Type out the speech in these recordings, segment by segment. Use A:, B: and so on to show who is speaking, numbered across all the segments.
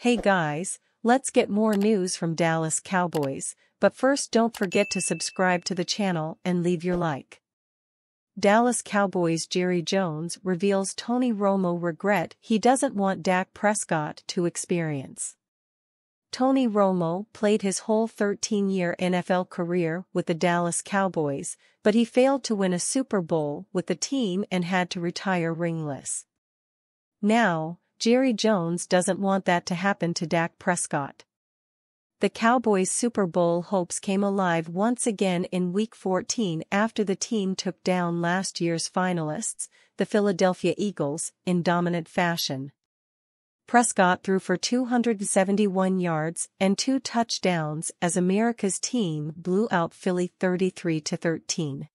A: Hey guys, let's get more news from Dallas Cowboys, but first don't forget to subscribe to the channel and leave your like. Dallas Cowboys Jerry Jones reveals Tony Romo regret he doesn't want Dak Prescott to experience. Tony Romo played his whole 13-year NFL career with the Dallas Cowboys, but he failed to win a Super Bowl with the team and had to retire ringless. Now, Jerry Jones doesn't want that to happen to Dak Prescott. The Cowboys' Super Bowl hopes came alive once again in Week 14 after the team took down last year's finalists, the Philadelphia Eagles, in dominant fashion. Prescott threw for 271 yards and 2 touchdowns as America's team blew out Philly 33-13.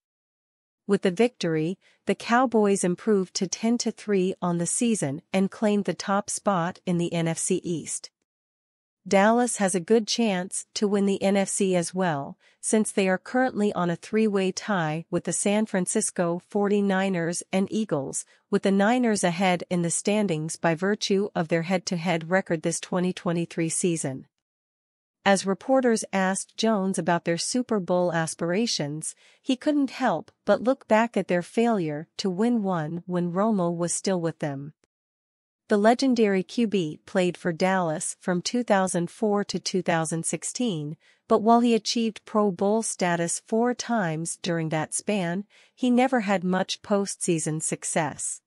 A: With the victory, the Cowboys improved to 10-3 on the season and claimed the top spot in the NFC East. Dallas has a good chance to win the NFC as well, since they are currently on a 3-way tie with the San Francisco 49ers and Eagles, with the Niners ahead in the standings by virtue of their head-to-head record this 2023 season. As reporters asked Jones about their Super Bowl aspirations, he couldn't help but look back at their failure to win one when Romo was still with them. The legendary QB played for Dallas from 2004 to 2016, but while he achieved Pro Bowl status 4 times during that span, he never had much postseason success.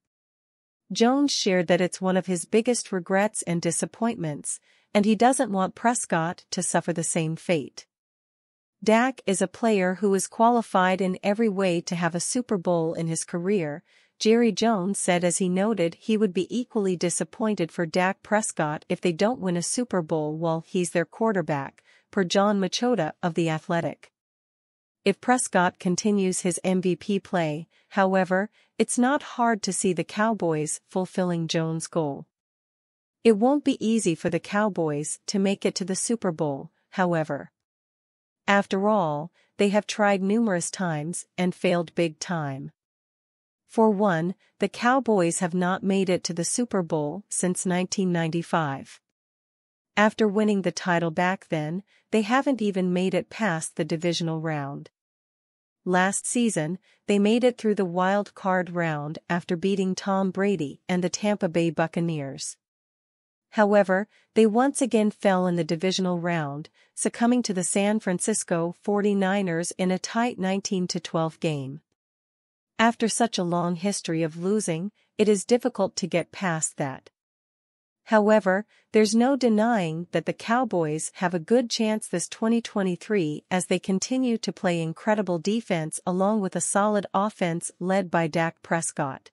A: Jones shared that it's one of his biggest regrets and disappointments, and he doesn't want Prescott to suffer the same fate. Dak is a player who is qualified in every way to have a Super Bowl in his career, Jerry Jones said, as he noted he would be equally disappointed for Dak Prescott if they don't win a Super Bowl while he's their quarterback, per John Machota of The Athletic. If Prescott continues his MVP play, however, it's not hard to see the Cowboys fulfilling Jones' goal. It won't be easy for the Cowboys to make it to the Super Bowl, however. After all, they have tried numerous times and failed big time. For one, the Cowboys have not made it to the Super Bowl since 1995. After winning the title back then, they haven't even made it past the divisional round. Last season, they made it through the wild card round after beating Tom Brady and the Tampa Bay Buccaneers. However, they once again fell in the divisional round, succumbing to the San Francisco 49ers in a tight 19-12 game. After such a long history of losing, it is difficult to get past that. However, there's no denying that the Cowboys have a good chance this 2023 as they continue to play incredible defense along with a solid offense led by Dak Prescott.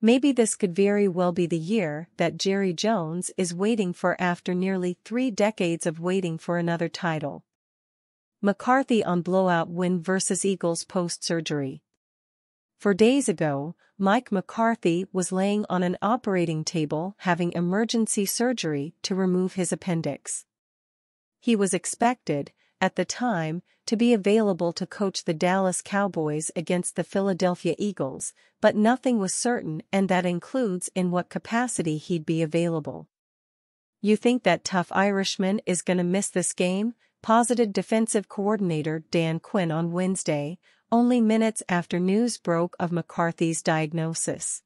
A: Maybe this could very well be the year that Jerry Jones is waiting for after nearly 3 decades of waiting for another title. McCarthy on blowout win versus Eagles post-surgery. 4 days ago, Mike McCarthy was laying on an operating table having emergency surgery to remove his appendix. He was expected, at the time, to be available to coach the Dallas Cowboys against the Philadelphia Eagles, but nothing was certain, and that includes in what capacity he'd be available. "You think that tough Irishman is gonna miss this game?" posited defensive coordinator Dan Quinn on Wednesday, only minutes after news broke of McCarthy's diagnosis.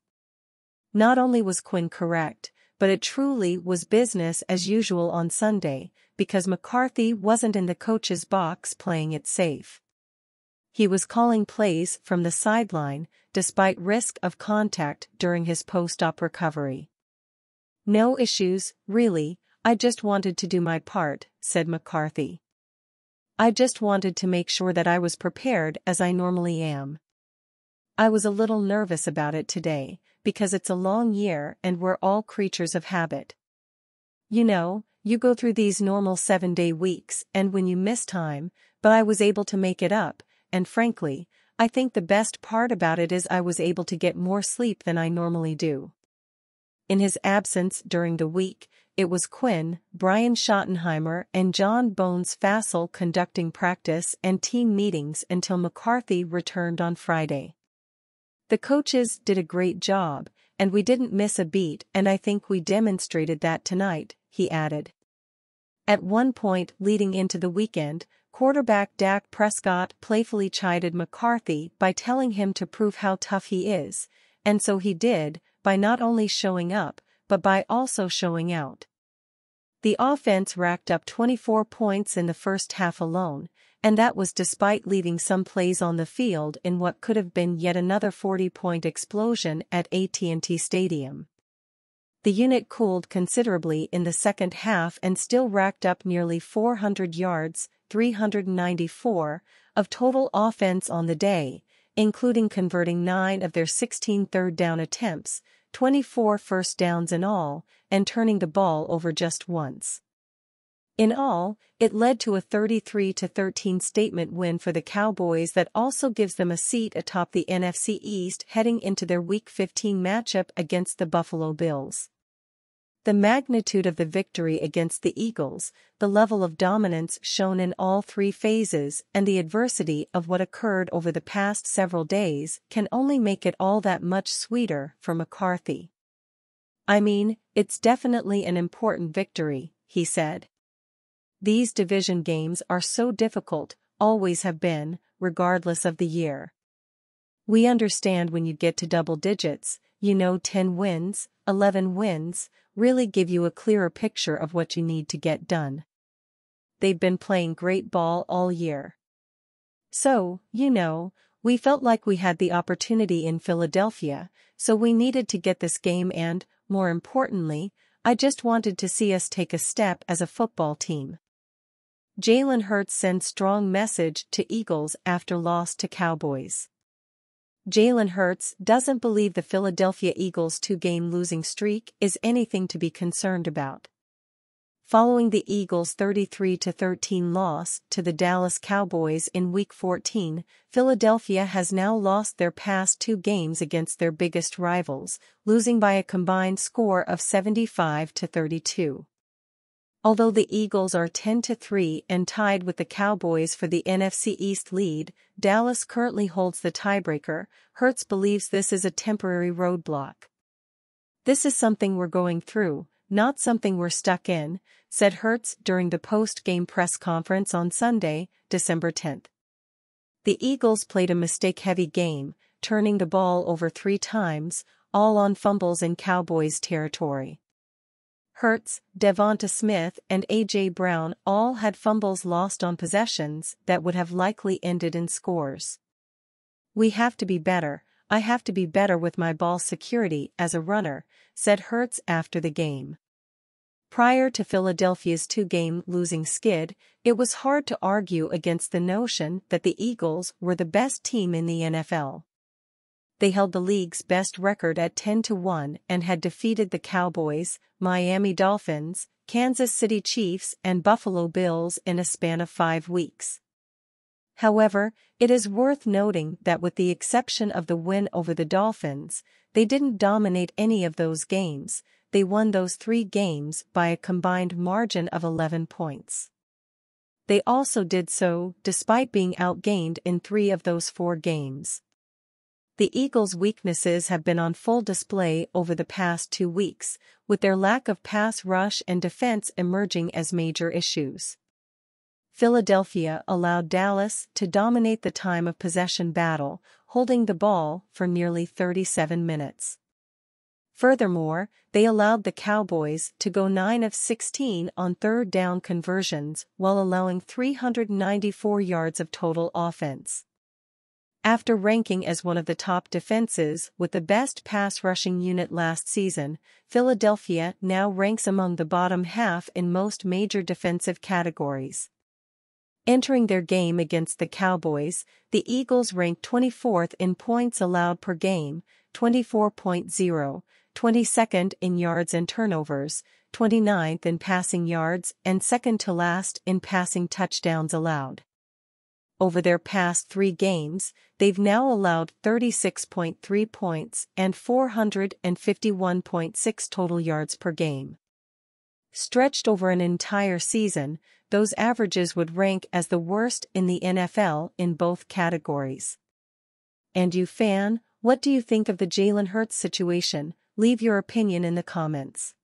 A: Not only was Quinn correct, but it truly was business as usual on Sunday, because McCarthy wasn't in the coach's box playing it safe. He was calling plays from the sideline, despite risk of contact during his post-op recovery. "No issues, really, I just wanted to do my part," said McCarthy. "I just wanted to make sure that I was prepared as I normally am. I was a little nervous about it today, because it's a long year and we're all creatures of habit. You know, you go through these normal 7-day weeks and when you miss time, but I was able to make it up, and frankly, I think the best part about it is I was able to get more sleep than I normally do." In his absence during the week, it was Quinn, Brian Schottenheimer and John Bones Fassel conducting practice and team meetings until McCarthy returned on Friday. The coaches did a great job, and we didn't miss a beat, and I think we demonstrated that tonight," he added. At one point leading into the weekend, quarterback Dak Prescott playfully chided McCarthy by telling him to prove how tough he is, and so he did, by not only showing up, but by also showing out. The offense racked up 24 points in the first half alone, and that was despite leaving some plays on the field in what could have been yet another 40-point explosion at AT&T Stadium. The unit cooled considerably in the second half and still racked up nearly 400 yards, 394, of total offense on the day, including converting 9 of their 16 third-down attempts, 24 first downs in all, and turning the ball over just once. In all, it led to a 33-13 statement win for the Cowboys that also gives them a seat atop the NFC East heading into their Week 15 matchup against the Buffalo Bills. The magnitude of the victory against the Eagles, the level of dominance shown in all three phases, and the adversity of what occurred over the past several days can only make it all that much sweeter for McCarthy. "I mean, it's definitely an important victory," he said. "These division games are so difficult, always have been, regardless of the year. We understand when you get to double digits, 10 wins, 11 wins, really give you a clearer picture of what you need to get done. They've been playing great ball all year. So, we felt like we had the opportunity in Philadelphia, so we needed to get this game and, more importantly, I just wanted to see us take a step as a football team." Jalen Hurts sends strong message to Eagles after loss to Cowboys. Jalen Hurts doesn't believe the Philadelphia Eagles' 2-game losing streak is anything to be concerned about. Following the Eagles' 33-13 loss to the Dallas Cowboys in Week 14, Philadelphia has now lost their past 2 games against their biggest rivals, losing by a combined score of 75-32. Although the Eagles are 10-3 and tied with the Cowboys for the NFC East lead, Dallas currently holds the tiebreaker. Hurts believes this is a temporary roadblock. "This is something we're going through, not something we're stuck in," said Hurts during the post-game press conference on Sunday, December 10th. The Eagles played a mistake-heavy game, turning the ball over 3 times, all on fumbles in Cowboys territory. Hurts, Devonta Smith and A.J. Brown all had fumbles lost on possessions that would have likely ended in scores. "We have to be better. I have to be better with my ball security as a runner," said Hurts after the game. Prior to Philadelphia's 2-game losing skid, it was hard to argue against the notion that the Eagles were the best team in the NFL. They held the league's best record at 10-1 and had defeated the Cowboys, Miami Dolphins, Kansas City Chiefs and Buffalo Bills in a span of 5 weeks. However, it is worth noting that with the exception of the win over the Dolphins, they didn't dominate any of those games. They won those 3 games by a combined margin of 11 points. They also did so despite being outgained in 3 of those 4 games. The Eagles' weaknesses have been on full display over the past 2 weeks, with their lack of pass rush and defense emerging as major issues. Philadelphia allowed Dallas to dominate the time of possession battle, holding the ball for nearly 37 minutes. Furthermore, they allowed the Cowboys to go 9 of 16 on third-down conversions while allowing 394 yards of total offense. After ranking as one of the top defenses with the best pass-rushing unit last season, Philadelphia now ranks among the bottom half in most major defensive categories. Entering their game against the Cowboys, the Eagles ranked 24th in points allowed per game, 24.0, 22nd in yards and turnovers, 29th in passing yards and second to last in passing touchdowns allowed. Over their past 3 games, they've now allowed 36.3 points and 451.6 total yards per game. Stretched over an entire season, those averages would rank as the worst in the NFL in both categories. And you fan, what do you think of the Jalen Hurts situation? Leave your opinion in the comments.